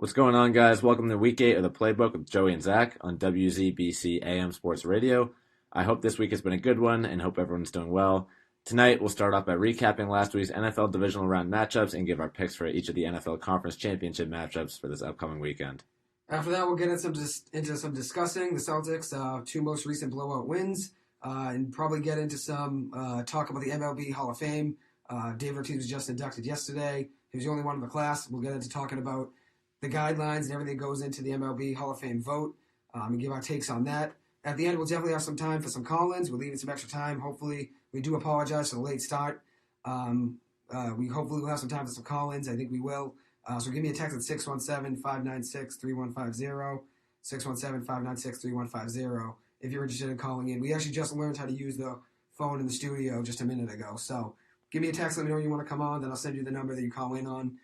What's going on, guys? Welcome to week 8 of the Playbook with Joey and Zach on WZBC AM Sports Radio. I hope this week has been a good one and hope everyone's doing well. Tonight, we'll start off by recapping last week's NFL Divisional Round matchups and give our picks for each of the NFL Conference Championship matchups for this upcoming weekend. After that, we'll get into some discussing the Celtics' two most recent blowout wins and probably get into some talk about the MLB Hall of Fame. David Ortiz was just inducted yesterday. He was the only one in the class. We'll get into talking about the guidelines and everything that goes into the MLB Hall of Fame vote and give our takes on that. At the end, we'll definitely have some time for some call-ins. We're leaving some extra time. Hopefully, we do apologize for the late start. We hopefully will have some time for some call-ins. I think we will. So give me a text at 617-596-3150, 617-596-3150 if you're interested in calling in. We actually just learned how to use the phone in the studio just a minute ago. So give me a text, let me know when you want to come on, then I'll send you the number that you call in on,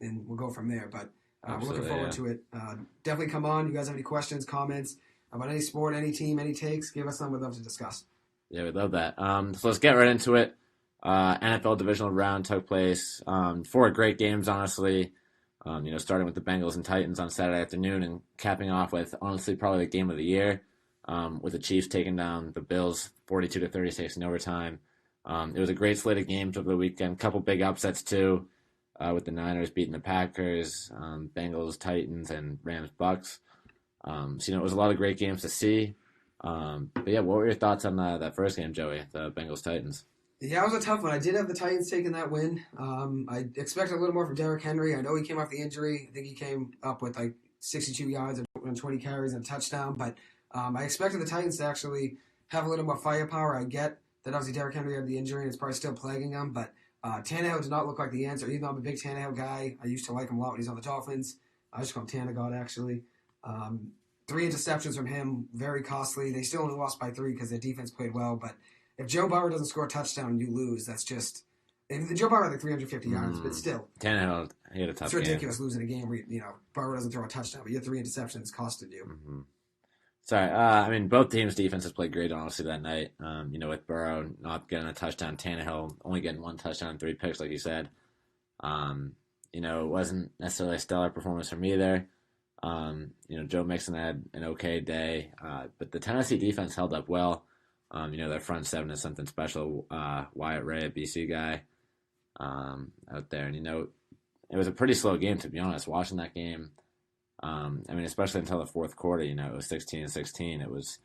and we'll go from there. But we're looking forward to it. Definitely come on. You guys have any questions, comments about any sport, any team, any takes, give us some. We'd love to discuss. Yeah, we'd love that. So let's get right into it. NFL Divisional Round took place. Four great games, honestly. Starting with the Bengals and Titans on Saturday afternoon and capping off with, honestly, probably the game of the year, with the Chiefs taking down the Bills 42-36 in overtime. It was a great slate of games over the weekend. Couple big upsets, too, with the Niners beating the Packers, Bengals, Titans, and Rams, Bucks. It was a lot of great games to see. But yeah, what were your thoughts on that first game, Joey, the Bengals-Titans? Yeah, it was a tough one. I did have the Titans taking that win. I expected a little more from Derrick Henry. I know he came off the injury. I think he came up with like 62 yards and 20 carries and a touchdown. But I expected the Titans to actually have a little more firepower. I get that obviously Derrick Henry had the injury and it's probably still plaguing him. But Tannehill did not look like the answer. Even though I'm a big Tannehill guy, I used to like him a lot when he's on the Dolphins. I just call him Tannegod, actually. 3 interceptions from him, very costly. They still only lost by 3 because their defense played well. But if Joe Burrow doesn't score a touchdown, you lose. That's just Joe Burrow had like 350 yards, but still, Tannehill, he had a tough game. It's ridiculous losing a game where Burrow doesn't throw a touchdown, but your 3 interceptions costed you. Mm-hmm. Sorry, both teams' defenses played great, honestly, that night. With Burrow not getting a touchdown, Tannehill only getting 1 touchdown and 3 picks, like you said. It wasn't necessarily a stellar performance from either. Joe Mixon had an okay day, but the Tennessee defense held up well. Their front seven is something special. Wyatt Ray, a BC guy, out there. And, it was a pretty slow game, to be honest. Watching that game, especially until the fourth quarter, it was 16-16. It was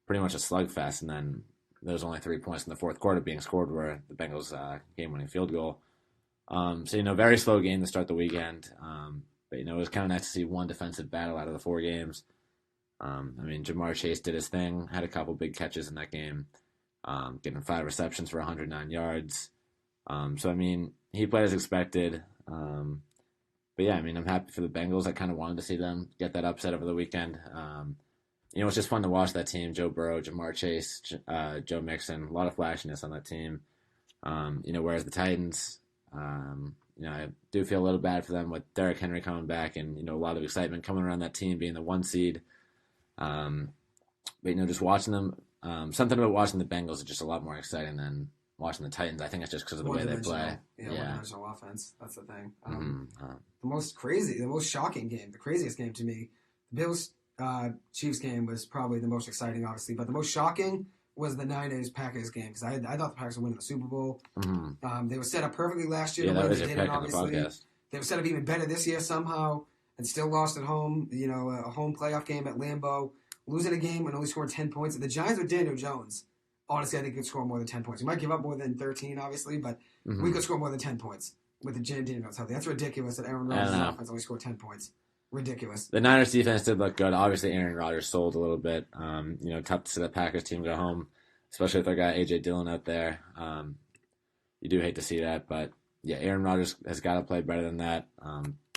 pretty much a slugfest. And then there was only 3 points in the fourth quarter being scored were the Bengals' game-winning field goal. Very slow game to start the weekend. But, it was kind of nice to see one defensive battle out of the 4 games. Jamar Chase did his thing, had a couple big catches in that game, getting 5 receptions for 109 yards. He played as expected. I'm happy for the Bengals. I kind of wanted to see them get that upset over the weekend. It's just fun to watch that team, Joe Burrow, Jamar Chase, Joe Mixon, a lot of flashiness on that team. Whereas the Titans, I do feel a little bad for them with Derrick Henry coming back and, a lot of excitement coming around that team being the 1 seed. Just watching them, something about watching the Bengals is just a lot more exciting than watching the Titans. I think it's just because of the way they play. One-dimensional offense. That's the thing. The most shocking game, the craziest game to me, the Bills-Chiefs game was probably the most exciting, obviously, but the most shocking was the Niners-Packers game because I thought the Packers would win the Super Bowl. They were set up perfectly last year. Yeah, that was your pick on the podcast. They were set up even better this year somehow and still lost at home, a home playoff game at Lambeau, losing a game and only scoring 10 points. The Giants with Daniel Jones, honestly, I think could score more than 10 points. We might give up more than 13, obviously, but we could score more than 10 points with the Daniel Jones healthy. That's ridiculous that Aaron Rodgers' offense only scored 10 points. Ridiculous. The Niners defense did look good. Obviously, Aaron Rodgers sold a little bit. Tough to see the Packers team go home, especially with their guy A.J. Dillon out there. You do hate to see that, but yeah, Aaron Rodgers has got to play better than that.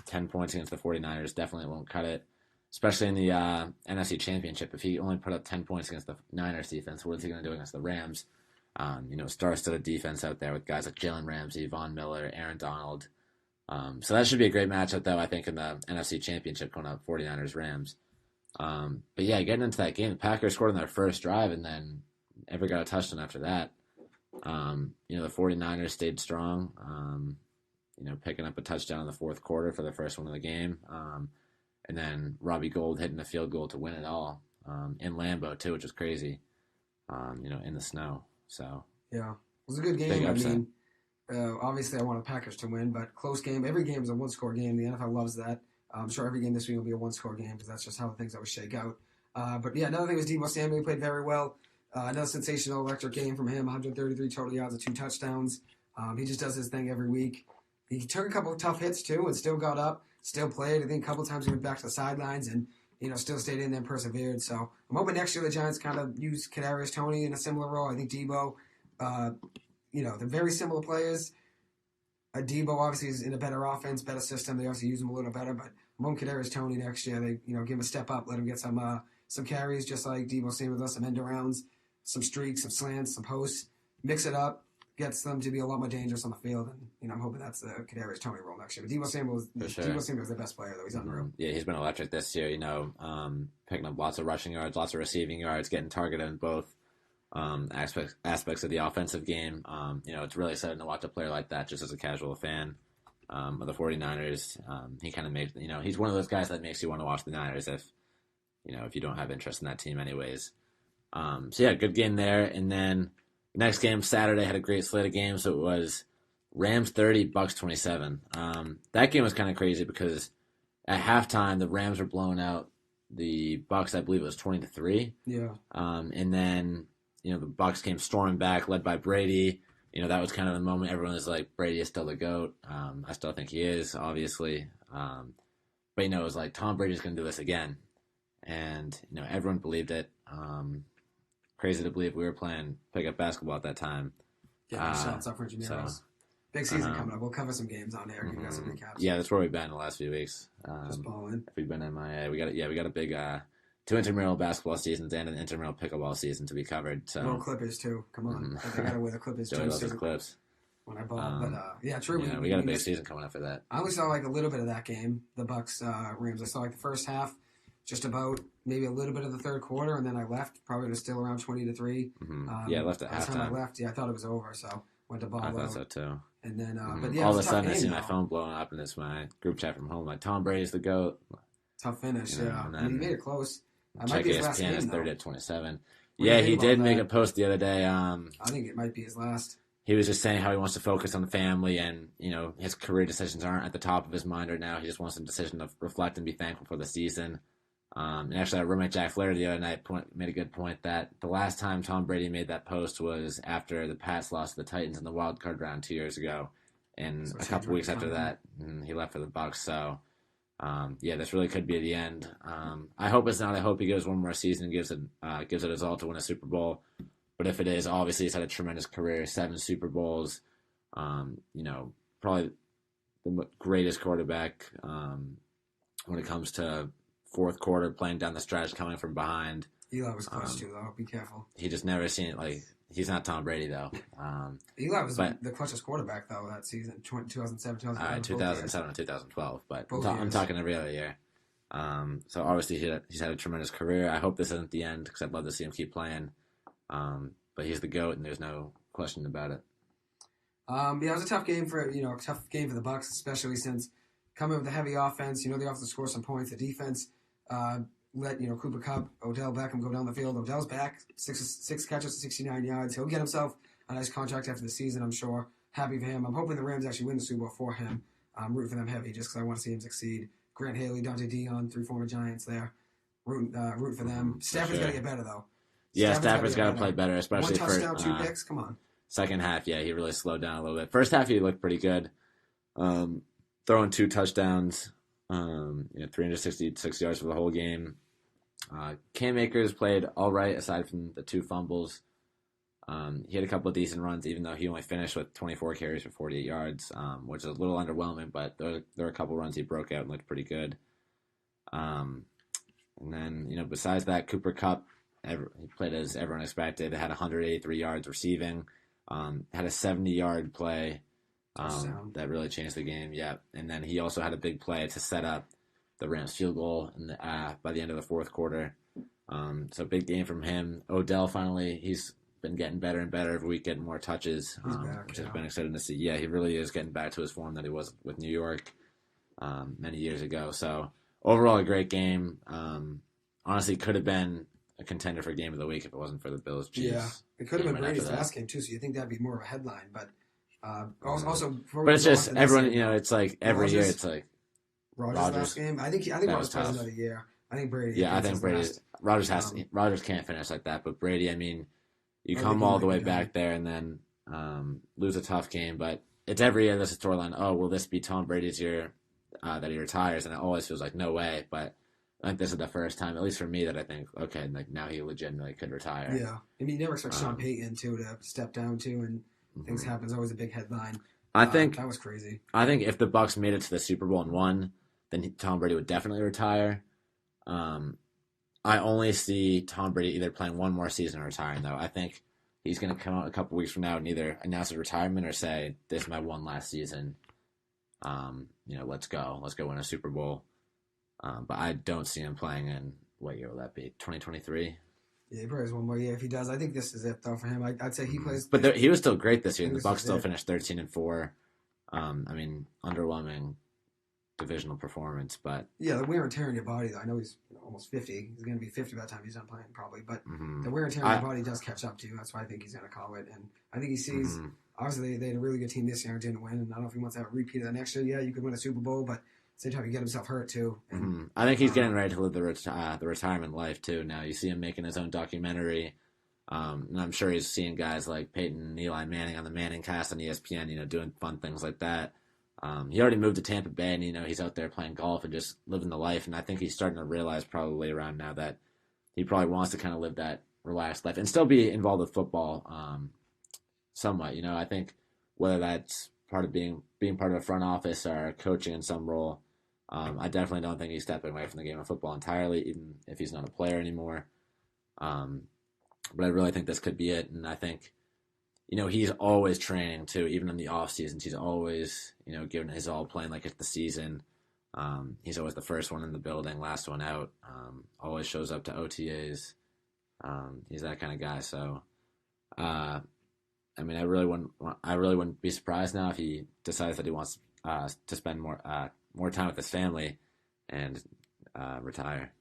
10 points against the 49ers definitely won't cut it, especially in the NFC Championship. If he only put up 10 points against the Niners defense, what is he going to do against the Rams? Star-studded defense out there with guys like Jalen Ramsey, Von Miller, Aaron Donald. So that should be a great matchup, though, I think, in the NFC Championship coming up, 49ers-Rams. But yeah, getting into that game, the Packers scored on their first drive and then never got a touchdown after that. The 49ers stayed strong. picking up a touchdown in the fourth quarter for the first one of the game. And then Robbie Gould hitting a field goal to win it all in Lambeau, too, which was crazy, in the snow. So yeah, it was a good game. Big upset. I mean, obviously I want the Packers to win, but close game. Every game is a one-score game. The NFL loves that. I'm sure every game this week will be a one-score game because that's just how things always shake out. But yeah, another thing was Deebo Samuel. He played very well. Another sensational electric game from him, 133 total yards and 2 touchdowns. He just does his thing every week. He took a couple of tough hits, too, and still got up, still played. I think a couple of times he went back to the sidelines and, still stayed in there and persevered. So I'm hoping next year the Giants kind of use Kadarius Toney in a similar role. I think Deebo, they're very similar players. Deebo obviously is in a better offense, better system. They obviously use him a little better, but I'm hoping Kadarius Toney next year, they, give him a step up, let him get some carries, just like Deebo Samuel does, some end-arounds, some streaks, some slants, some posts, mix it up, gets them to be a lot more dangerous on the field, and I'm hoping that's the Kadarius Toney role next year. But Deebo Samuel is the best player, though. He's unreal. Yeah, he's been electric this year. Picking up lots of rushing yards, lots of receiving yards, getting targeted in both aspects of the offensive game. It's really exciting to watch a player like that. Just as a casual fan of the 49ers, he kind of makes he's one of those guys that makes you want to watch the Niners if you don't have interest in that team anyways. So yeah, good game there, and then. Next game, Saturday, had a great slate of games. So it was Rams 30, Bucks 27. That game was kind of crazy because at halftime, the Rams were blowing out the Bucks. I believe it was 20-3. Yeah. And then, the Bucks came storming back, led by Brady. That was kind of the moment everyone was like, Brady is still the GOAT. I still think he is, obviously. But, it was like, Tom Brady's going to do this again. And, everyone believed it. Crazy to believe we were playing pickup basketball at that time. Yeah, shots up for Jameros. Big season coming up. We'll cover some games on there. Give you guys some recaps. Yeah, that's where we've been the last few weeks. Just balling. If we've been MIA, we got a big 2 intramural basketball seasons and an intramural pickleball season to be covered. So no Clippers too. Come on, I gotta wear the Clippers too. Joey loves his clips. When I ball, but yeah, true. Yeah, we got a big season coming up for that. I only saw like a little bit of that game, the Bucks Rams. I saw like the first half. Just about maybe a little bit of the third quarter, and then I left. Probably was still around 20-3. Mm-hmm. I left at halftime. By the time I left, I thought it was over, so went to ball. I thought so too. And then, but yeah, all of a sudden I see my phone blowing up, and it's my group chat from home. Like Tom Brady's the GOAT. Tough finish, yeah. And he made it close. Check ESPN is 30-27. Yeah, he did make a post the other day. I think it might be his last. He was just saying how he wants to focus on the family, and his career decisions aren't at the top of his mind right now. He just wants a decision to reflect and be thankful for the season. And actually, our roommate Jack Flair the other night made a good point that the last time Tom Brady made that post was after the Pats lost to the Titans in the wild card round 2 years ago, and a couple weeks after that, he left for the Bucks. So, yeah, this really could be the end. I hope it's not. I hope he goes one more season and gives it his all to win a Super Bowl. But if it is, obviously he's had a tremendous career, 7 Super Bowls. Probably the greatest quarterback when it comes to fourth quarter, playing down the stretch, coming from behind. Eli was close too, though. Be careful. He just never seen it. Like, he's not Tom Brady, though. Eli was the clutchest quarterback, though, that season, 2007, 2012. 2007 and 2012, but I'm talking every other year. So obviously he's had a tremendous career. I hope this isn't the end because I'd love to see him keep playing. But he's the GOAT, and there's no question about it. Yeah, it was a tough game for the Bucks, especially since coming with a heavy offense. The offense scored some points. The defense let Cooper Kupp, Odell Beckham go down the field. Odell's back, six catches, 69 yards. He'll get himself a nice contract after the season, I'm sure. Happy for him. I'm hoping the Rams actually win the Super Bowl for him. I'm rooting for them heavy just because I want to see him succeed. Grant Haley, Dante Dion, 3 former Giants there. Root for them. Stafford's got to get better, though. Yeah, Stafford's got to play better, especially for 1 touchdown, 2 picks. Come on. Second half, yeah, he really slowed down a little bit. First half, he looked pretty good. Throwing 2 touchdowns, 366 yards for the whole game. Cam Akers played all right aside from the 2 fumbles. He had a couple of decent runs, even though he only finished with 24 carries for 48 yards, which is a little underwhelming, but there were a couple runs he broke out and looked pretty good. And then, besides that, Cooper Kupp, he played as everyone expected. They had 183 yards receiving, had a 70-yard play. That really changed the game, yeah. And then he also had a big play to set up the Rams field goal by the end of the fourth quarter. So big game from him. Odell finally, he's been getting better and better every week, getting more touches, He's back, which yeah. has been exciting to see. Yeah, he really is getting back to his form that he was with New York many years ago. So overall, a great game. Honestly, could have been a contender for game of the week if it wasn't for the Bills Chiefs. Yeah, it could have been right Brady's after that. last game too, so you think that'd be more of a headline. But also, before we But it's go on just to this everyone, game, you know, it's like every year Rodgers- it's like Rodgers' Rodgers. last game. I think That Rodgers was plays tough. another year. I think Brady. yeah, I gets think his Brady last. Rodgers can't finish like that, but Brady, I mean, you I come think he all the might way be back there and then lose a tough game, but it's every year there's a storyline. Oh, will this be Tom Brady's year that he retires? And it always feels like no way, but I think this is the first time, at least for me, that I think okay, like now he legitimately could retire. Yeah, I mean, you never expect Sean Payton to step down too, and things happen. It's always a big headline. I think that was crazy. I think if the Bucks made it to the Super Bowl and won, then Tom Brady would definitely retire. I only see Tom Brady either playing one more season or retiring, though. I think he's going to come out a couple weeks from now and either announce his retirement or say, "This is my one last season. Let's go win a Super Bowl." But I don't see him playing in what year will that be? 2023. Yeah, he probably has one more year if he does. I think this is it though for him. I'd say he plays. But he was still great this year. And the This Bucks is still it. finished 13-4. I mean, underwhelming divisional performance, but Yeah, the wear and tear on your body, though. I know he's almost 50. He's going to be 50 by the time he's done playing, probably. But the wear and tear on your body does catch up to you. That's why I think he's going to call it. And I think he sees, obviously, they had a really good team this year and didn't win. And I don't know if he wants to have a repeat of that next year. Yeah, you could win a Super Bowl, but at the same time, you get himself hurt, too. And, I think he's getting ready to live the retirement life, too. Now, you see him making his own documentary. And I'm sure he's seeing guys like Peyton and Eli Manning on the Manning cast on ESPN, doing fun things like that. He already moved to Tampa Bay, and he's out there playing golf and just living the life. And I think he's starting to realize probably around now that he probably wants to kind of live that relaxed life and still be involved with football, somewhat. I think whether that's part of being part of a front office or coaching in some role, I definitely don't think he's stepping away from the game of football entirely, even if he's not a player anymore. But I really think this could be it, and I think. He's always training too, even in the off seasons. He's always, giving his all, playing like it's the season. He's always the first one in the building, last one out. Always shows up to OTAs. He's that kind of guy. So, I really wouldn't be surprised now if he decides that he wants to spend more time with his family and retire.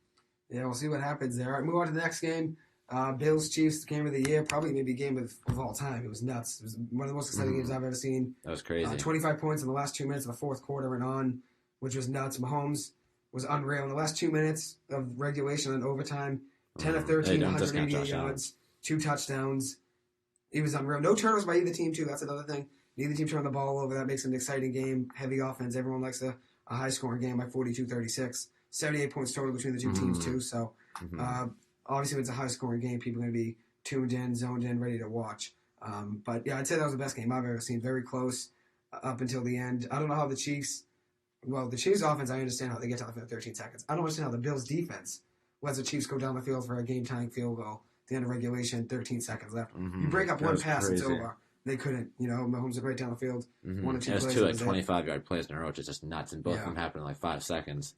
Yeah, we'll see what happens there. All right, move on to the next game. Bills Chiefs game of the year, probably maybe game of all time. It was nuts. It was one of the most exciting games I've ever seen. That was crazy. 25 points in the last 2 minutes of the fourth quarter and on, which was nuts. Mahomes was unreal in the last 2 minutes of regulation and overtime. 10 of 13, 188 yards, 2 touchdowns. He was unreal. No turnovers by either team too. That's another thing. Neither team turned the ball over. That makes it an exciting game. Heavy offense. Everyone likes a high scoring game like 42-36. 78 points total between the two teams too. So. Obviously, when it's a high-scoring game, people are going to be tuned in, zoned in, ready to watch. But, yeah, I'd say that was the best game I've ever seen. Very close up until the end. I don't know how the Chiefs offense, I understand how they get to the field in 13 seconds. I don't understand how the Bills' defense lets the Chiefs go down the field for a game-tying field goal at the end of regulation, 13 seconds left. You break up one pass, it's over. They couldn't. Mahomes was right down the field. One or two plays. It was 2 25-yard plays in a row, which is just nuts, and both of them happened in like 5 seconds.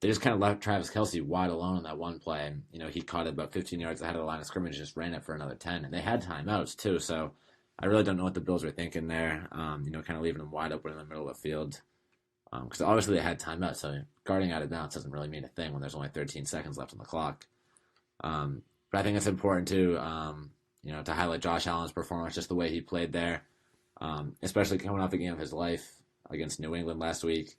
They just kind of left Travis Kelce wide alone on that one play. And, he caught it about 15 yards ahead of the line of scrimmage, just ran it for another 10. And they had timeouts, too. So I really don't know what the Bills were thinking there, kind of leaving them wide open in the middle of the field. Because obviously they had timeouts, so guarding out of bounds doesn't really mean a thing when there's only 13 seconds left on the clock. But I think it's important, too, to highlight Josh Allen's performance, just the way he played there, especially coming off the game of his life against New England last week.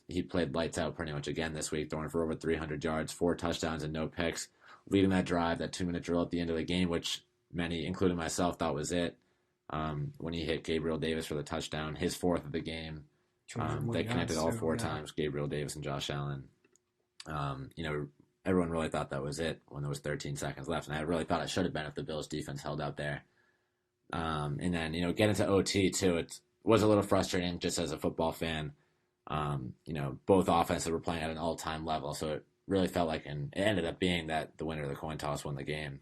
He played lights out pretty much again this week, throwing for over 300 yards, 4 touchdowns and no picks, leading that drive, that 2-minute drill at the end of the game, which many, including myself, thought was it. When he hit Gabriel Davis for the touchdown, his 4th of the game. They connected all 4 times, Gabriel Davis and Josh Allen. Everyone really thought that was it when there was 13 seconds left, and I really thought it should have been if the Bills' defense held out there. And then, getting to OT, too, it was a little frustrating just as a football fan. Both offenses were playing at an all-time level, so it really felt like, and it ended up being that the winner of the coin toss won the game.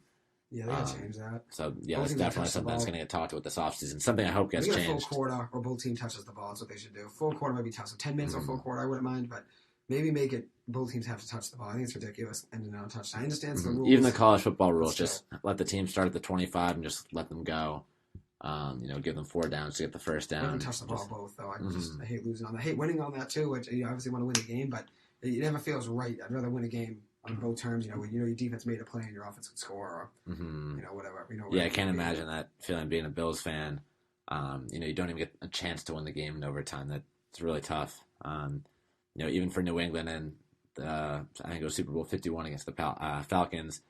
Yeah, they gotta change that. So, yeah, that's definitely something that's going to get talked about this offseason. Something I hope gets changed. A full quarter, or both team touches the ball. That's what they should do. Full quarter might be tough. So 10 minutes or full quarter, I wouldn't mind, but maybe make it both teams have to touch the ball. I think it's ridiculous ending on a touchdown. I understand the Mm-hmm. rules. Even the college football rules, just let the team start at the 25 and just let them go. Give them 4 downs to get the first down. I haven't touched the ball both, though. I hate losing on that. I hate winning on that, too. Which, you obviously want to win the game, but it never feels right. I'd rather win a game on both terms. When your defense made a play and your offense could score, or whatever. Yeah, I can't imagine that feeling being a Bills fan. You don't even get a chance to win the game in overtime. That's really tough. Even for New England and I think it was Super Bowl 51 against the Falcons,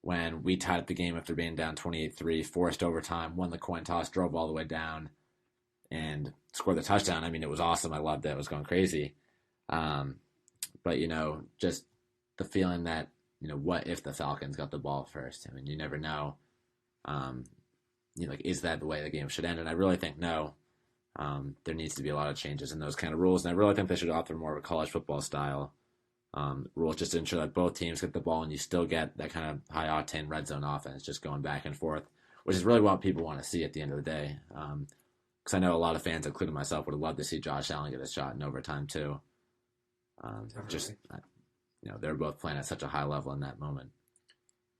when we tied up the game after being down 28-3, forced overtime, won the coin toss, drove all the way down, and scored the touchdown. I mean, it was awesome. I loved it. I was going crazy. But, just the feeling that, what if the Falcons got the ball first? I mean, you never know. Is that the way the game should end? And I really think no. There needs to be a lot of changes in those kind of rules. And I really think they should offer more of a college football style rules just to ensure that both teams get the ball and you still get that kind of high-octane red zone offense just going back and forth, which is really what people want to see at the end of the day. Because I know a lot of fans, including myself, would have loved to see Josh Allen get a shot in overtime too. They're both playing at such a high level in that moment.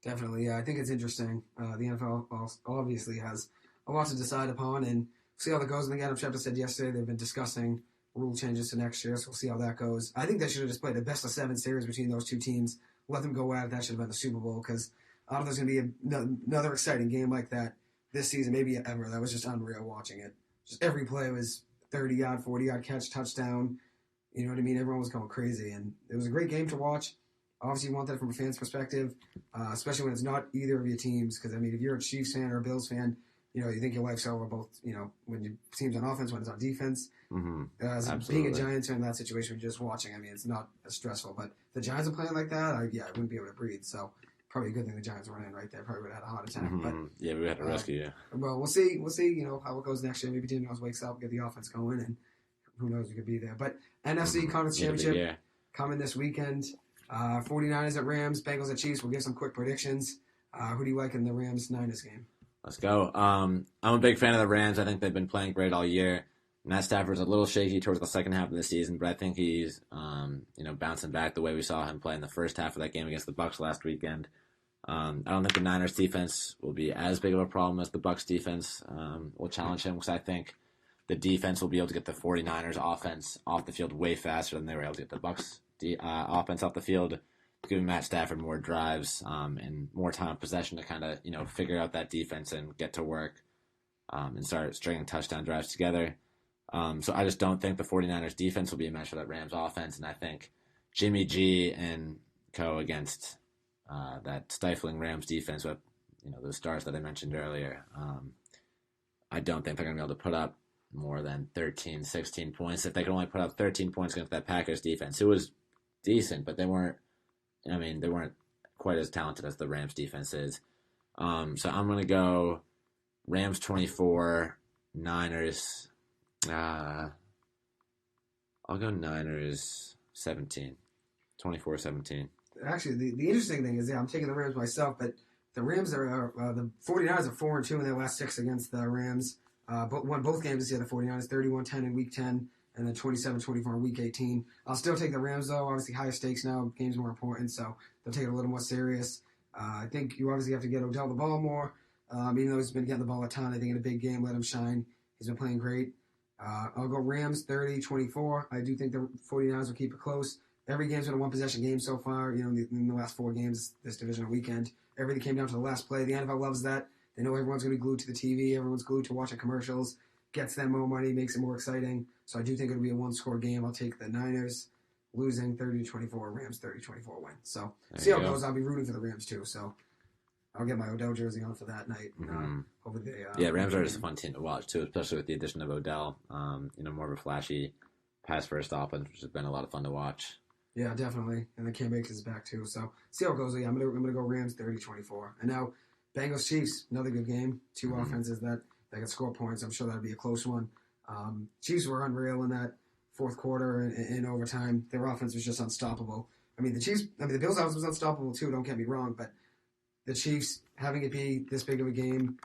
Definitely, yeah. I think it's interesting. The NFL obviously has a lot to decide upon, and see how that goes. I think Adam Schefter said yesterday they've been discussing rule changes to next year, so we'll see how that goes. I think they should have just played a best-of-7 series between those two teams. Let them go at it. That should have been the Super Bowl, because I don't know if there's going to be another exciting game like that this season, maybe ever. That was just unreal watching it. Just every play was 30-yard, 40-yard catch, touchdown. You know what I mean? Everyone was going crazy, and it was a great game to watch. Obviously, you want that from a fan's perspective, especially when it's not either of your teams, because, I mean, if you're a Chiefs fan or a Bills fan, you think your life's over both, when your team's on offense, when it's on defense. Mm-hmm. Being a Giants fan in that situation, just watching, I mean, it's not as stressful. But the Giants are playing like that, I wouldn't be able to breathe. So probably a good thing the Giants weren't in right there. Probably would have had a heart attack. Mm-hmm. But yeah, we had to rescue you. Well, we'll see. We'll see, how it goes next year. Maybe Daniels wakes up, get the offense going, and who knows, we could be there. But NFC Conference Championship coming this weekend. 49ers at Rams, Bengals at Chiefs. We'll give some quick predictions. Who do you like in the Rams-Niners game? Let's go. I'm a big fan of the Rams. I think they've been playing great all year. Matt Stafford's a little shaky towards the second half of the season, but I think he's, bouncing back the way we saw him play in the first half of that game against the Bucs last weekend. I don't think the Niners defense will be as big of a problem as the Bucs defense will challenge him, because I think the defense will be able to get the 49ers offense off the field way faster than they were able to get the Bucs offense off the field, giving Matt Stafford more drives and more time of possession to kind of, figure out that defense and get to work and start stringing touchdown drives together. So I just don't think the 49ers defense will be a match for that Rams offense, and I think Jimmy G and co against that stifling Rams defense with, those stars that I mentioned earlier, I don't think they're going to be able to put up more than 13, 16 points. If they can only put up 13 points against that Packers defense, who was decent, but they weren't quite as talented as the Rams defense is. So I'm going to go Rams 24, Niners. I'll go Niners 17. 24-17. Actually, the interesting thing is, I'm taking the Rams myself, but the Rams are the 49ers are 4-2 in their last 6 against the Rams. Won both games this year, the 49ers, 31-10 in Week 10, and then 27-24 in Week 18. I'll still take the Rams, though. Obviously, higher stakes now. Games more important, so they'll take it a little more serious. I think you obviously have to get Odell the ball more. Even though he's been getting the ball a ton, I think in a big game, let him shine. He's been playing great. I'll go Rams 30-24. I do think the 49ers will keep it close. Every game's been a one-possession game so far, in the last 4 games this divisional weekend. Everything came down to the last play. The NFL loves that. They know everyone's going to be glued to the TV. Everyone's glued to watching commercials. Gets them more money, makes it more exciting. So I do think it'll be a one-score game. I'll take the Niners losing 30-24, Rams 30-24 win. So see how it goes. I'll be rooting for the Rams too. So I'll get my Odell jersey on for that night. Hopefully Rams are just a fun team to watch too, especially with the addition of Odell. More of a flashy pass-first offense, which has been a lot of fun to watch. Yeah, definitely. And then Cam Akers is back too. So see how it goes. Yeah, I'm gonna go Rams 30-24. And now Bengals Chiefs, another good game. 2 offenses that can score points. I'm sure that'll be a close one. Chiefs were unreal in that fourth quarter and in overtime. Their offense was just unstoppable. The Bills' offense was unstoppable too, don't get me wrong, but the Chiefs having it be this big of a game,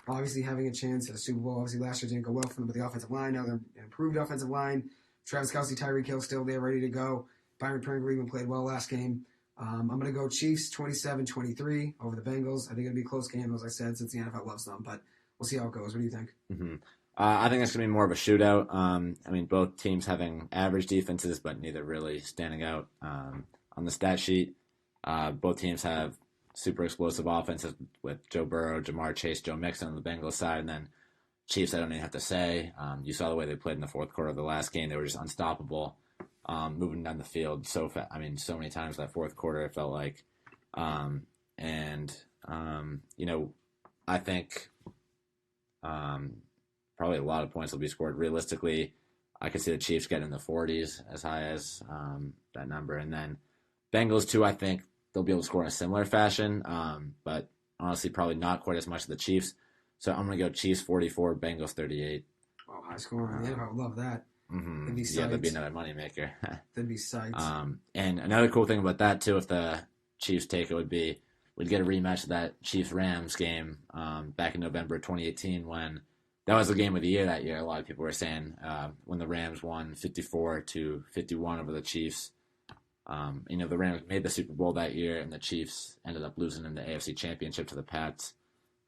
obviously having a chance at a Super Bowl. Obviously last year didn't go well for them with the offensive line. Now they're an improved offensive line. Travis Kelce, Tyreek Hill still there, ready to go. Byron Pringle even played well last game. I'm going to go Chiefs 27-23 over the Bengals. I think it'll be a close game, as I said, since the NFL loves them. But we'll see how it goes. What do you think? Mm-hmm. I think it's going to be more of a shootout. I mean, both teams having average defenses, but neither really standing out on the stat sheet. Both teams have super explosive offenses with Joe Burrow, Jamar Chase, Joe Mixon on the Bengals side, and then Chiefs, I don't even have to say. You saw the way they played in the fourth quarter of the last game. They were just unstoppable, moving down the field so fast. I mean, so many times that fourth quarter, it felt like. I think probably a lot of points will be scored. Realistically, I could see the Chiefs getting in the 40s as high as that number. And then Bengals, too, I think they'll be able to score in a similar fashion, but honestly, probably not quite as much as the Chiefs. So I'm going to go Chiefs 44, Bengals 38. Oh, high scoring. Yeah, I would love that. Mm-hmm. That'd be psyched. Yeah, that'd be another moneymaker. That'd be psyched. And another cool thing about that, too, if the Chiefs take it, would be we'd get a rematch of that Chiefs-Rams game back in November 2018 when that was the game of the year that year. A lot of people were saying when the Rams won 54-51 over the Chiefs. The Rams made the Super Bowl that year, and the Chiefs ended up losing in the AFC Championship to the Pats.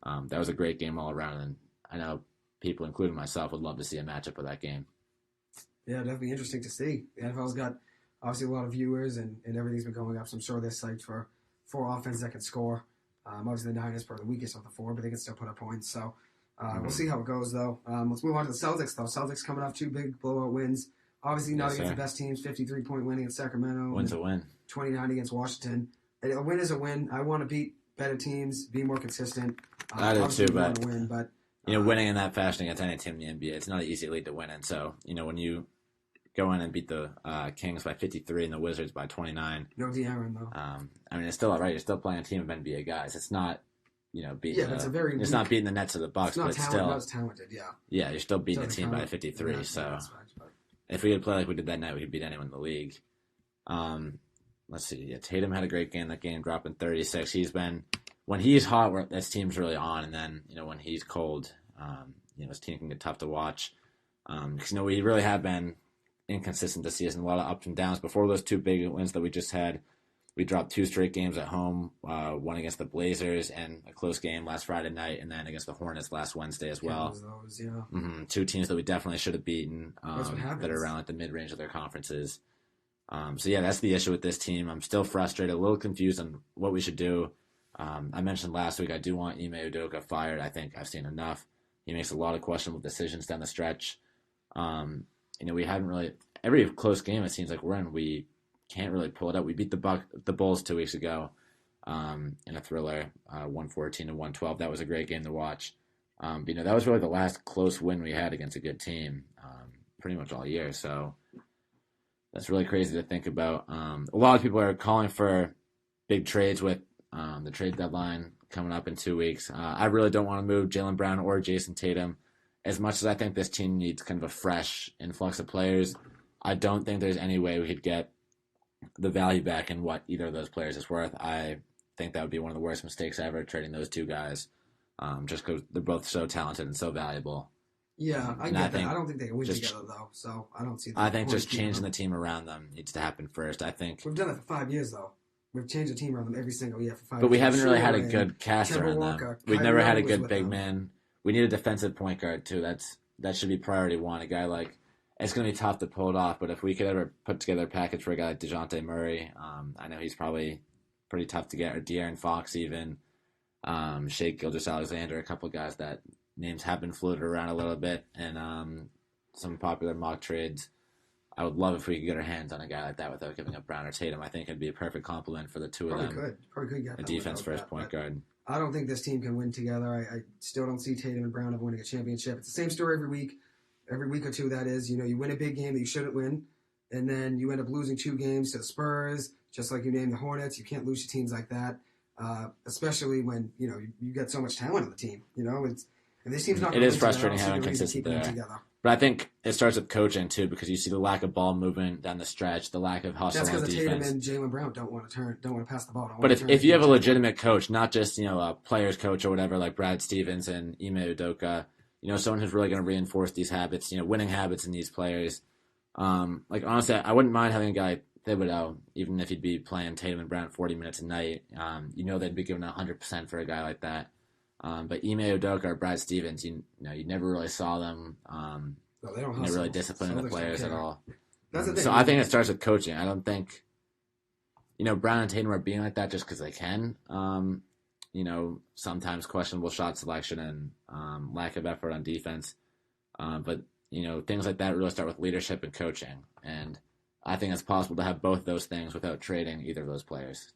That was a great game all around, and I know people, including myself, would love to see a matchup of that game. Yeah, definitely interesting to see. The NFL's got obviously a lot of viewers, and everything's been going up, so I'm sure they're psyched for four offenses that can score. Obviously, the Niners are the weakest of the four, but they can still put up points. So we'll see how it goes, though. Let's move on to the Celtics, though. Celtics coming off two big blowout wins. Obviously, not against the best teams. 53-point win against Sacramento. Win's a win. 29 against Washington. A win is a win. I want to beat better teams, be more consistent. I do too, but winning in that fashion against any team in the NBA, it's not an easy lead to win in. So, when you go in and beat the Kings by 53 and the Wizards by 29. No De'Aaron, though. It's still all right. You're still playing a team of NBA guys. It's not, beating. Yeah, it's a very. It's not beating the Nets or the Bucks, but it's still. Not talented, yeah. Yeah, you're still beating a team by 53. Yeah, so, if we could play like we did that night, we could beat anyone in the league. Let's see. Yeah, Tatum had a great game. That game dropping 36. When he's hot, this team's really on, and then when he's cold, his team can get tough to watch. Because we really have been inconsistent this season, a lot of ups and downs. Before those two big wins that we just had, we dropped two straight games at home, one against the Blazers and a close game last Friday night, and then against the Hornets last Wednesday as well. Those, yeah. Mm-hmm. Two teams that we definitely should have beaten that are around the mid-range of their conferences. That's the issue with this team. I'm still frustrated, a little confused on what we should do. I mentioned last week I do want Ime Udoka fired. I think I've seen enough. He makes a lot of questionable decisions down the stretch. We haven't really – every close game it seems like we're in, we can't really pull it out. We beat the Bulls 2 weeks ago in a thriller, 114-112. That was a great game to watch. That was really the last close win we had against a good team pretty much all year. So that's really crazy to think about. A lot of people are calling for big trades with the trade deadline coming up in 2 weeks. I really don't want to move Jaylen Brown or Jason Tatum. As much as I think this team needs kind of a fresh influx of players, I don't think there's any way we could get the value back in what either of those players is worth. I think that would be one of the worst mistakes ever, trading those two guys, just because they're both so talented and so valuable. Yeah, I get that. I don't think they can win together, though, so I don't see that. I think just changing the team around them needs to happen first. I think we've done it for 5 years, though. We've changed the team around them every single year for 5 years. But we haven't really had a good cast around them. We've never had a good big man. We need a defensive point guard, too. That should be priority one. A guy like – it's going to be tough to pull it off, but if we could ever put together a package for a guy like DeJounte Murray, I know he's probably pretty tough to get, or De'Aaron Fox even, Shea Gilgeous-Alexander, a couple of guys that names have been floated around a little bit, and some popular mock trades. I would love if we could get our hands on a guy like that without giving up Brown or Tatum. I think it'd be a perfect compliment for the two of them. Probably could get a defense-first point guard. I don't think this team can win together. I still don't see Tatum and Brown ever winning a championship. It's the same story every week. Every week or two, that is. You win a big game that you shouldn't win, and then you end up losing 2 games to the Spurs, just like you named the Hornets. You can't lose to teams like that, especially when, you get so much talent on the team. And this team's not. It is frustrating having consistent there. But I think it starts with coaching, too, because you see the lack of ball movement down the stretch, the lack of hustle on defense. That's because Tatum and Jaylen Brown don't want to pass the ball. But if you have a legitimate coach, not just, a player's coach or whatever, like Brad Stevens and Ime Udoka, someone who's really going to reinforce these habits, winning habits in these players. Honestly, I wouldn't mind having a guy Thibodeau, even if he'd be playing Tatum and Brown 40 minutes a night, they'd be giving 100% for a guy like that. But Ime Udoka or Brad Stevens, you never really saw them. No, they don't Never really disciplining the players at all. That's the thing. So I think it starts with coaching. I don't think, Brown and Tatum are being like that just because they can. Sometimes questionable shot selection and lack of effort on defense. But things like that really start with leadership and coaching. And I think it's possible to have both those things without trading either of those players.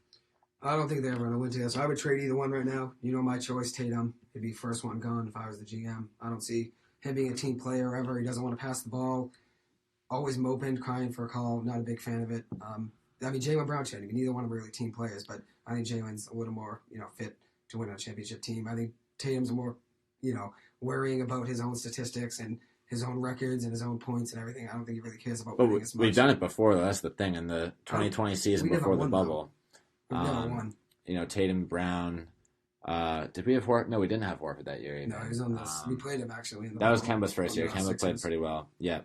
I don't think they're ever going to win together, so I would trade either one right now. My choice, Tatum. He'd be first one gone if I was the GM. I don't see him being a team player ever. He doesn't want to pass the ball. Always moping, crying for a call. Not a big fan of it. Jaylen Brown should. Neither one of them really team players, but I think Jaylen's a little more, fit to win a championship team. I think Tatum's more, worrying about his own statistics and his own records and his own points and everything. I don't think he really cares about winning as much. We've done it before, though. That's the thing. In the 2020 season before the bubble. We've never won. Tatum, Brown. Did we have Horford? No, we didn't have Horford that year either. No, he was on this. We played him, actually. That was Kemba's first year. Kemba played pretty well. Yeah.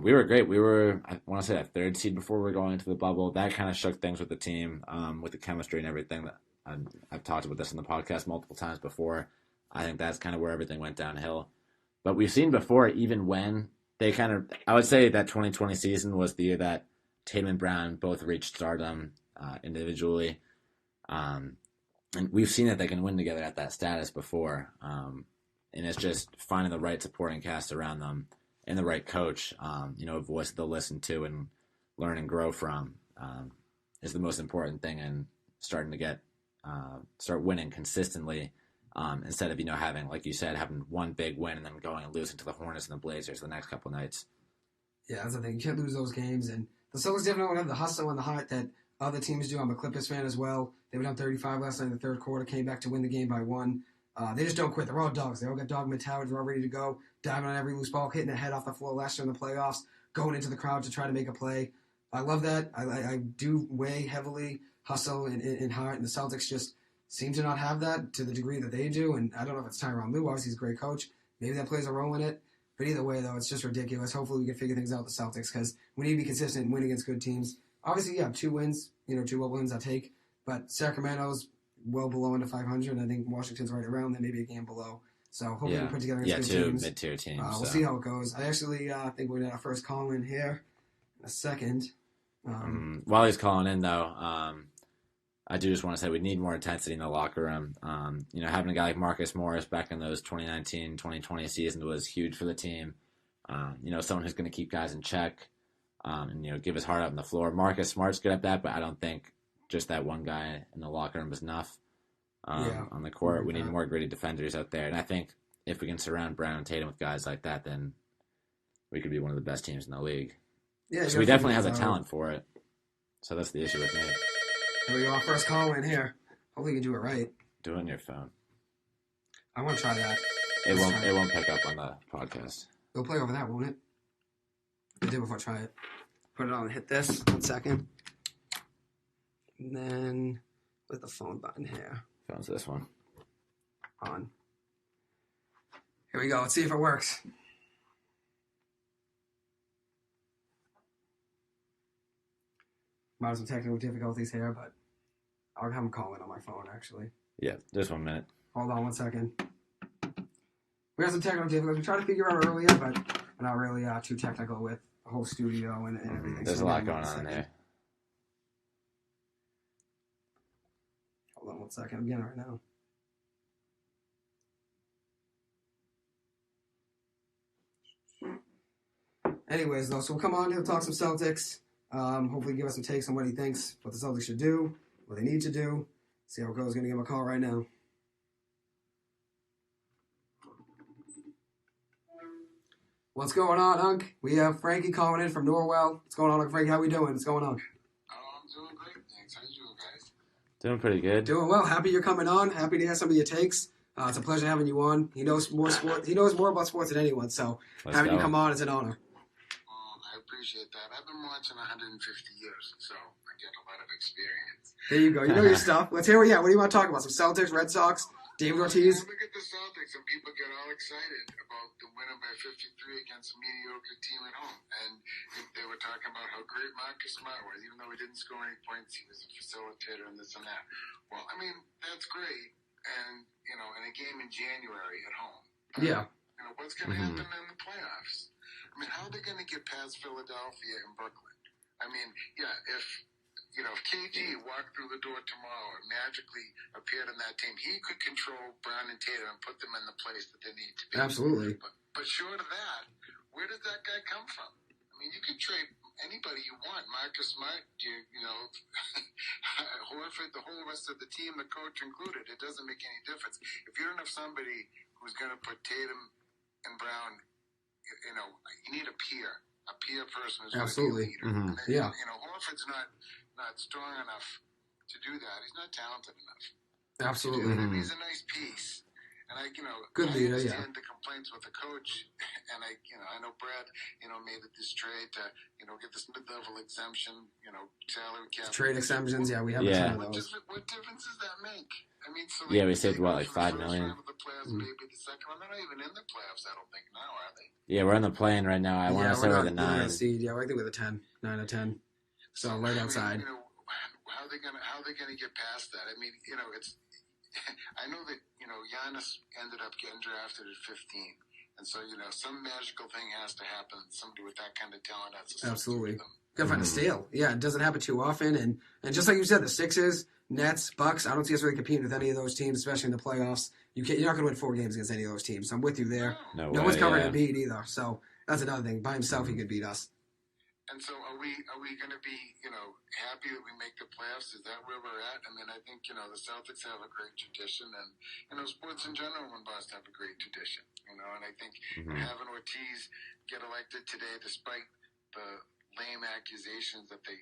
We were great. We were, I want to say, that third seed before we were going into the bubble. That kind of shook things with the team, with the chemistry and everything. I've talked about this in the podcast multiple times before. I think that's kind of where everything went downhill. But we've seen before, even when they I would say that 2020 season was the year that Tatum and Brown both reached stardom individually. And we've seen that they can win together at that status before. And it's just finding the right supporting cast around them and the right coach, a voice they'll listen to and learn and grow from is the most important thing, and starting to start winning consistently instead of, having, like you said, having one big win and then going and losing to the Hornets and the Blazers the next couple nights. Yeah, that's the thing. You can't lose those games. And the Celtics definitely don't have the hustle and the heart that other teams do. I'm a Clippers fan as well. They were down 35 last night in the third quarter, came back to win the game by 1. They just don't quit. They're all dogs. They all got dog mentality. They're all ready to go, diving on every loose ball, hitting their head off the floor last year in the playoffs, going into the crowd to try to make a play. I love that. I do weigh heavily hustle and heart, and the Celtics just seem to not have that to the degree that they do. And I don't know if it's Tyronn Lue. Obviously, he's a great coach. Maybe that plays a role in it. But either way, though, it's just ridiculous. Hopefully we can figure things out with the Celtics, because we need to be consistent and win against good teams. Obviously, yeah, 2 wins, 2 wins I'll take. But Sacramento's well below under 500. I think Washington's right around there, maybe a game below. So hopefully we put together good teams. Mid-tier teams. We'll see how it goes. I actually think we're going to have our first call in here in a second. While he's calling in, though, I do just want to say we need more intensity in the locker room. Having a guy like Marcus Morris back in those 2019, 2020 seasons was huge for the team. Someone who's going to keep guys in check and, give his heart out on the floor. Marcus Smart's good at that, but I don't think just that one guy in the locker room is enough. On the court, we need more gritty defenders out there. And I think if we can surround Brown and Tatum with guys like that, then we could be one of the best teams in the league. Yeah, so we definitely have the talent for it. So that's the issue with me. Here we go, our first call in here. Hopefully you can do it right. Do it on your phone. I want to try that. It won't pick up on the podcast. It'll play over that, won't it? I'll do it before I try it. Put it on and hit this. 1 second. And then with the phone button here. Phone's this one. On. Here we go. Let's see if it works. Might have some technical difficulties here, but I'll have him call in on my phone, actually. Yeah, just 1 minute. Hold on 1 second. We have some technical difficulties. We tried to figure out earlier, but we're not really too technical with the whole studio and everything. There's a lot going on in there. Hold on 1 second. I'm getting it right now. Anyways, though, so we'll come on. He'll talk some Celtics. Hopefully give us some takes on what he thinks, what the Celtics should do, what they need to do. See how it goes. Going to give him a call right now. What's going on, Unc? We have Frankie calling in from Norwell. What's going on, Unc? Frankie, how we doing? What's going on? I'm doing great, thanks. How you doing, guys? Doing pretty good. Doing well. Happy you're coming on. Happy to hear some of your takes. It's a pleasure having you on. He knows more sport. He knows more about sports than anyone. So having you come on is an honor. I appreciate that. I've been watching 150 years, so I get a lot of experience. There you go. You know your stuff. Let's hear it. Yeah, what do you want to talk about? Some Celtics, Red Sox, David Ortiz. Look at the Celtics, and people get all excited about the winning by 53 against a mediocre team at home. And they were talking about how great Marcus Smart was, even though he didn't score any points, he was a facilitator and this and that. Well, I mean, that's great. And, in a game in January at home. Yeah. What's going to happen in the playoffs? I mean, how are they going to get past Philadelphia and Brooklyn? I mean, if KG walked through the door tomorrow and magically appeared in that team, he could control Brown and Tatum and put them in the place that they need to be. Absolutely. But short of that, where does that guy come from? I mean, you can trade anybody you want. Marcus Smart, Horford, the whole rest of the team, the coach included. It doesn't make any difference. If you don't have somebody who's going to put Tatum and Brown, you need a peer person who's absolutely. Going to be a leader. Mm-hmm. Yeah. Horford's not strong enough to do that. He's not talented enough. Absolutely. He's a nice piece. And good leader, I understand the complaints with the coach, and I know Brad, made this trade to, get this mid-level exemption, salary cap. Trade exemptions, we have a ton of those. What difference does that make? I mean, so we saved like $5 million. The playoffs, maybe the second one. They're not even in the playoffs, I don't think now, are they? Yeah, we're in the play-in right now. I want to say we're the 9 seed. Yeah, I think we're the 10, 9 or 10. So right outside. How are they gonna get past that? I mean, it's. I know that, Giannis ended up getting drafted at 15. And so, some magical thing has to happen. Somebody with that kind of talent has to absolutely. Them. Gotta find a steal. Yeah, it doesn't happen too often. And just like you said, the Sixers, Nets, Bucks, I don't see us really competing with any of those teams, especially in the playoffs. You're not going to win 4 games against any of those teams. I'm with you there. No one's covering Embiid either. So that's another thing. By himself, he could beat us. And so are we going to be, happy that we make the playoffs? Is that where we're at? I mean, I think, the Celtics have a great tradition, and, sports in general in Boston have a great tradition, and I think having Ortiz get elected today, despite the lame accusations that they,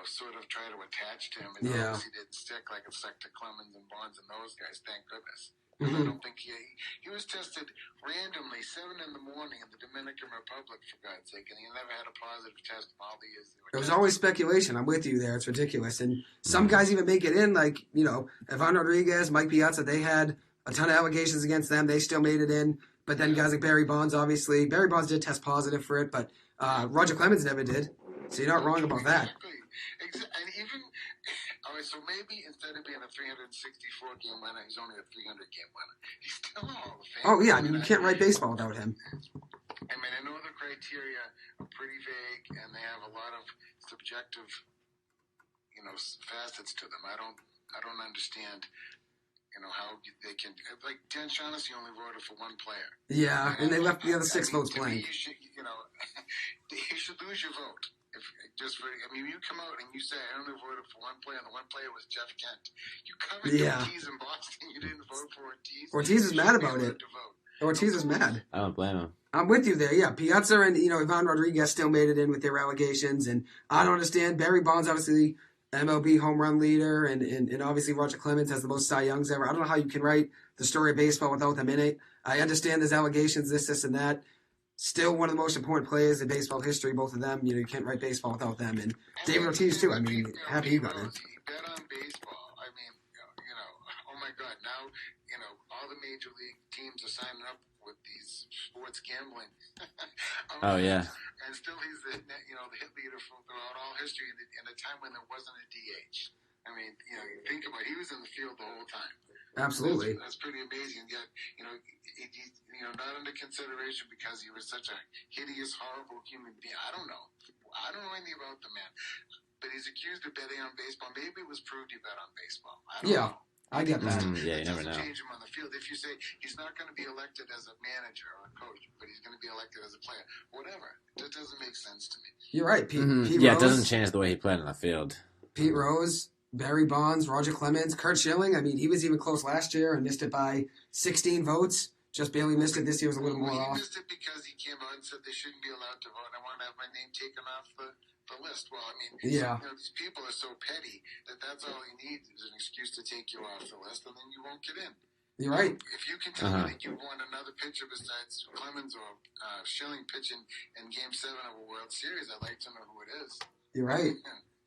sort of try to attach to him, and obviously didn't stick like it stuck to Clemens and Bonds and those guys, thank goodness. I don't think he was tested randomly 7 in the morning in the Dominican Republic, for God's sake, and he never had a positive test in all the years. There was always speculation. I'm with you there. It's ridiculous. And some guys even make it in, like, Evan Rodriguez, Mike Piazza, they had a ton of allegations against them. They still made it in. But then guys like Barry Bonds, obviously. Barry Bonds did test positive for it, but Roger Clemens never did. So you're not wrong about that. Exactly. And even... All right, so maybe instead of being a 364-game winner, he's only a 300-game winner. He's still a Hall of Fame. Oh, yeah. I mean, you can't write baseball without him. I mean, I know the criteria are pretty vague, and they have a lot of subjective, facets to them. I don't understand, how they can... Like, Dan Shaughnessy only voted for one player. Yeah, and they left the other 6 votes blank. You should, you should lose your vote. You come out and you say, I only voted for one player, and the one player was Jeff Kent. You covered Ortiz in Boston. You didn't vote for Ortiz. Ortiz is mad about it. Ortiz is mad. I don't blame him. I'm with you there. Yeah, Piazza and, Ivan Rodriguez still made it in with their allegations, and I don't understand. Barry Bonds, obviously, MLB home run leader, and obviously Roger Clemens has the most Cy Youngs ever. I don't know how you can write the story of baseball without them in it. I understand there's allegations, this, and that. Still one of the most important players in baseball history, both of them. You can't write baseball without them. And David Ortiz, too. I mean, happy he got in. He bet on baseball. I mean, oh my God. Now, all the major league teams are signing up with these sports gambling. Oh, yeah. And still he's the hit leader throughout all history in a time when there wasn't a DH. I mean, think about it. He was in the field the whole time. Absolutely. That's pretty amazing. Yet, he's not under consideration because he was such a hideous, horrible human being. I don't know anything about the man. But he's accused of betting on baseball. Maybe it was proved he bet on baseball. I don't know. I get that. Yeah, you never know. Change him on the field. If you say he's not going to be elected as a manager or a coach, but he's going to be elected as a player, whatever. That doesn't make sense to me. You're right. Pete Rose, it doesn't change the way he played on the field. Pete Rose, Barry Bonds, Roger Clemens, Kurt Schilling. I mean, he was even close last year and missed it by 16 votes. Just barely missed it. This year was a little more off. He missed it because he came out and said they shouldn't be allowed to vote. I want to have my name taken off the list. Well, I mean, these people are so petty that's all he needs is an excuse to take you off the list, and then you won't get in. You're right. If you can tell me that you won another pitcher besides Clemens or Schilling pitching in Game 7 of a World Series, I'd like to know who it is. You're right.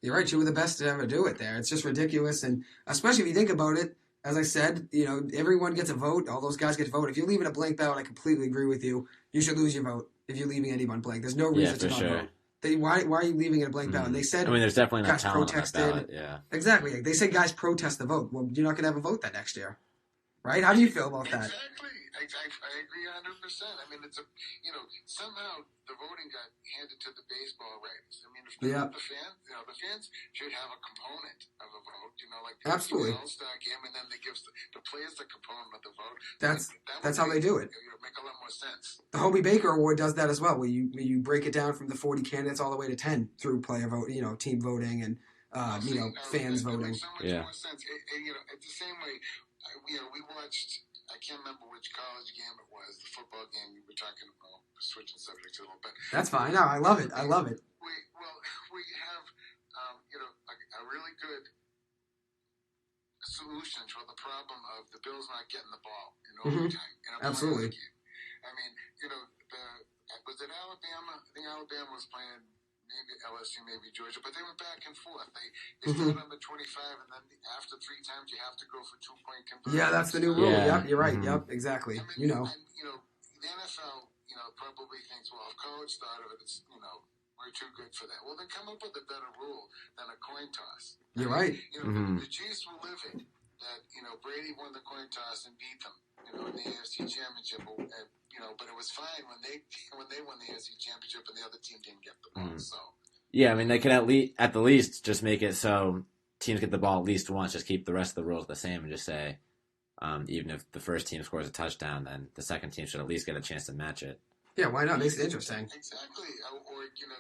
You're right. You were the best to ever do it there. It's just ridiculous. And especially if you think about it, as I said, everyone gets a vote. All those guys get to vote. If you're leaving a blank ballot, I completely agree with you. You should lose your vote if you're leaving anyone blank. There's no Yeah, reason to for not sure. vote. Why are you leaving it a blank ballot? They said I mean, there's definitely not guys talent on that protested. ballot. Yeah. Exactly. They said guys protest the vote. Well, you're not going to have a vote that next year, right? How do you feel about that? Exactly. I agree 100%. I mean, somehow the voting got handed to the baseball rights. I mean, if they're not the fans, the fans should have a component of a vote. Like Absolutely. the All-Star game, and then they give the players the component of the vote. That's how they do it. Make a lot more sense. The Hobie Baker Award does that as well, where you break it down from the 40 candidates all the way to 10 through player vote, team voting and fans voting. That makes so much more sense. It's the same way. We watched. I can't remember which college game it was. The football game we were talking about. We're switching subjects a little bit. That's fine. No, I love it. We have a really good solution for the problem of the Bills not getting the ball in overtime. Absolutely. I mean, was it Alabama? I think Alabama was playing maybe LSU, maybe Georgia, but they went back and forth. They started on the 25, and then after 3 times, you have to go for 2-point conversion. Yeah, that's the new rule. Yeah. Yep, you're right. Yep, exactly. And, the NFL, probably thinks, well, if college thought of it, it's, we're too good for that. Well, then come up with a better rule than a coin toss. You're right. The Chiefs were livid that, Brady won the coin toss and beat them, in the AFC Championship. But it was fine when they won the AFC Championship and the other team didn't get the ball. So yeah, I mean they could at the least just make it so teams get the ball at least once. Just keep the rest of the rules the same and just say even if the first team scores a touchdown, then the second team should at least get a chance to match it. Yeah, why not? Makes it interesting. Exactly. Or in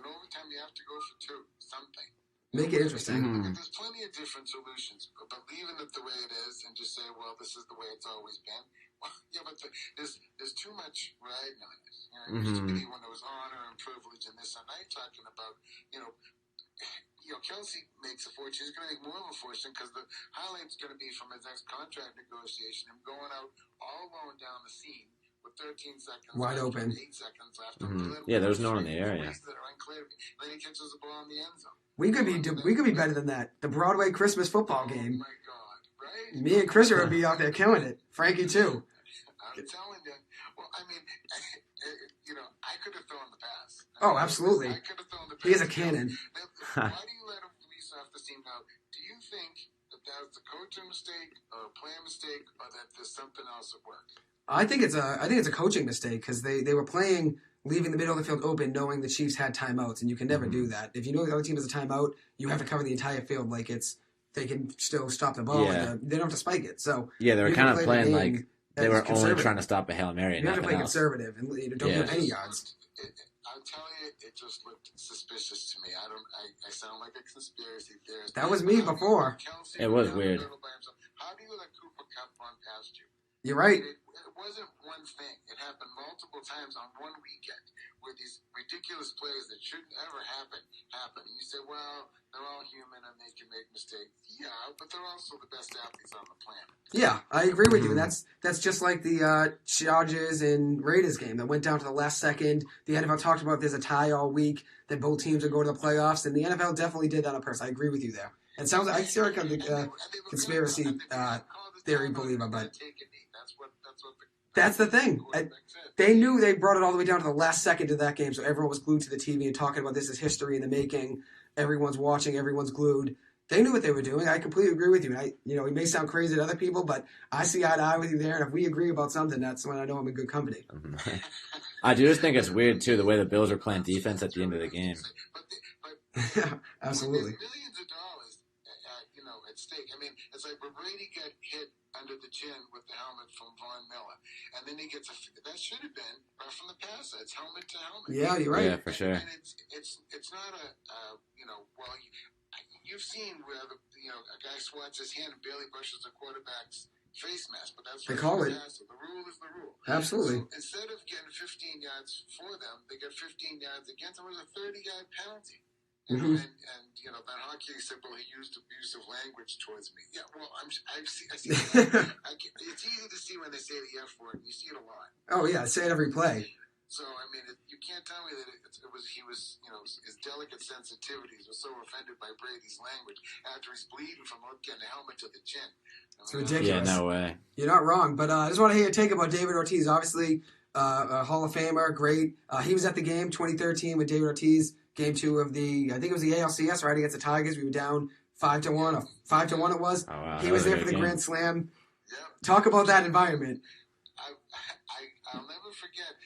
overtime you have to go for 2, something. Make it interesting. There's plenty of different solutions, but leaving it the way it is and just say, well, this is the way it's always been. Well, yeah, but there's too much riding on it. It used to be when there was honor and privilege and this and that. Talking about, Kelsey makes a fortune. He's going to make more of a fortune because the highlight's going to be from his next contract negotiation, him going out all alone down the seam with 13 seconds wide left, open, 8 seconds left. Yeah, there's no one in the area. That are unclear. Then he catches the ball in the end zone. We could be better than that. The Broadway Christmas football game. Oh my God! Right? Me and Chris would be out there killing it. Frankie too. I'm telling you. Well, I mean, I could have thrown the pass. Oh, absolutely. I could have thrown the pass. He is a cannon. Why do you let him release off the seam now? Do you think that was the coaching mistake, or a player mistake, or that there's something else at work? I think it's a coaching mistake because they were playing leaving the middle of the field open, knowing the Chiefs had timeouts, and you can never do that. If you know the other team has a timeout, you have to cover the entire field like they can still stop the ball. Yeah. They don't have to spike it. So yeah, they were kind of playing like they were only trying to to stop a Hail Mary. And you have to play else. conservative and don't give any yards. I'll tell you, it just looked suspicious to me. I sound like a conspiracy theorist. That was me before. Kelsey it was weird. How do you let Cooper Cup run past you? You're right. It wasn't one thing. It happened multiple times on one weekend where these ridiculous plays that shouldn't ever happen. And you say, well, they're all human and they can make mistakes. Yeah, but they're also the best athletes on the planet. Yeah, I agree with you. That's just like the Chargers and Raiders game that went down to the last second. The NFL talked about there's a tie all week, that both teams would go to the playoffs, and the NFL definitely did that on purpose. I agree with you there. It sounds like I feel like I'm the conspiracy theory believer, but that's the thing. They knew they brought it all the way down to the last second of that game, so everyone was glued to the TV and talking about this is history in the making. Everyone's watching, everyone's glued. They knew what they were doing. I completely agree with you. It may sound crazy to other people, but I see eye to eye with you there. And if we agree about something, that's when I know I'm in good company. I do just think it's weird too the way the Bills are playing defense at the end of the game. Absolutely. Millions of dollars, at stake. I mean, it's like when Brady got hit under the chin with the helmet from Von Miller, and then he gets that should have been right from the passer. It's helmet to helmet. Yeah, you're right. Yeah, for sure. And it's not a you've seen where a guy swats his hand and barely brushes the quarterback's face mask, but that's they call it. The rule is the rule. Absolutely. So instead of getting 15 yards for them, they get 15 yards against them. It was a 30-yard penalty. And Ben Hockey said, well, he used abusive language towards me. Yeah, well, I've seen it's easy to see when they say the F word. You see it a lot. Oh, yeah, say it every play. So I mean, you can't tell me that he was his delicate sensitivities were so offended by Brady's language after he's bleeding from getting the helmet to the chin. It's ridiculous. Yeah, no way. You're not wrong, but I just want to hear your take about David Ortiz. Obviously, a Hall of Famer, great. He was at the game 2013 with David Ortiz, game 2 of I think it was the ALCS, right, against the Tigers. We were down 5-1, or 5-1 it was. Oh, wow. He was there for the Grand Slam. Yeah. Talk about that environment. I'll never forget.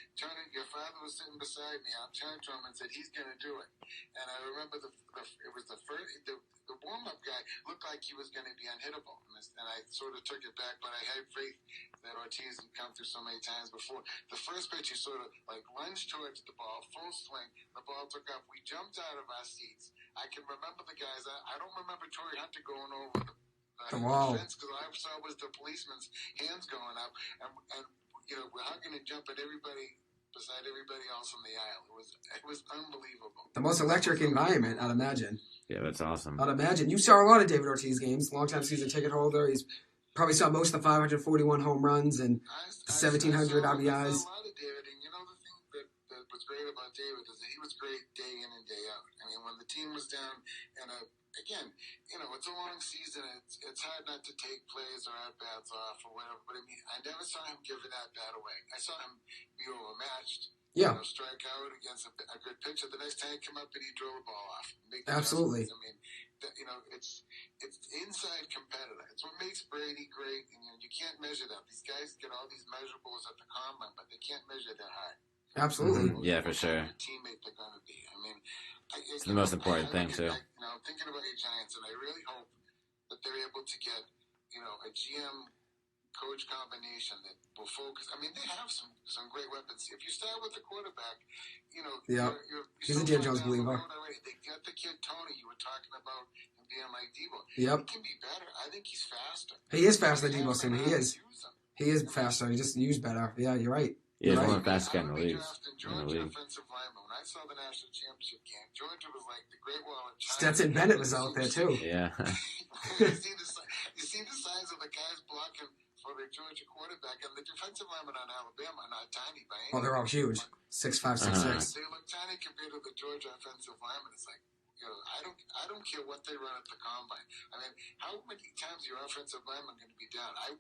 Your father was sitting beside me. I turned to him and said, "He's going to do it." And I remember it was the first. The warm-up guy looked like he was going to be unhittable, and I sort of took it back. But I had faith that Ortiz had come through so many times before. The first pitch, he sort of like lunged towards the ball, full swing. The ball took off. We jumped out of our seats. I can remember the guys. I don't remember Torrey Hunter going over the fence because all I saw was the policeman's hands going up, and we're hugging and jumping everybody beside everybody else in the aisle. It was unbelievable. The most electric environment, I'd imagine. Yeah, that's awesome. I'd imagine. You saw a lot of David Ortiz games, long-time season ticket holder. He's probably saw most of the 541 home runs and 1,700 RBIs. I saw a lot of David, and the thing that was great about David is that he was great day in and day out. I mean, when the team was down, and again, it's a long season. It's hard not to take plays or at-bats off or whatever, but I mean, I never saw him give an at-bat away. I saw him be overmatched. Yeah. Strike out against a good pitcher. The next time he'd come up and he'd drill the ball off. Absolutely. I mean, it's inside competitor. It's what makes Brady great, and you can't measure that. These guys get all these measurables at the combine, but they can't measure that high. Absolutely. Yeah, for sure. What teammate they're going to be. I mean, it's the most important thing too. I'm thinking about your Giants, and I really hope that they're able to get a GM coach combination that will focus. I mean, they have some great weapons. If you start with the quarterback, yeah, he's a Dan Jones believer. They got the kid Tony you were talking about him being like Debo. Yep, he can be better. I think he's faster. He is faster than Debo Samuel. He is faster. He just used better. Yeah, you're right. Yeah, he's one of the fastest guys in the league. Offensive lineman. When I saw the national championship game, Georgia was like the Great Wall of China. Stetson Bennett was out there too. Yeah. you see the size of the guys blocking for the Georgia quarterback, and the defensive linemen on Alabama are not tiny by any. Well, they're all huge, 6'5", 6'6". They look tiny compared to the Georgia offensive linemen. It's like, I don't care what they run at the combine. I mean, how many times your offensive lineman going to be down? I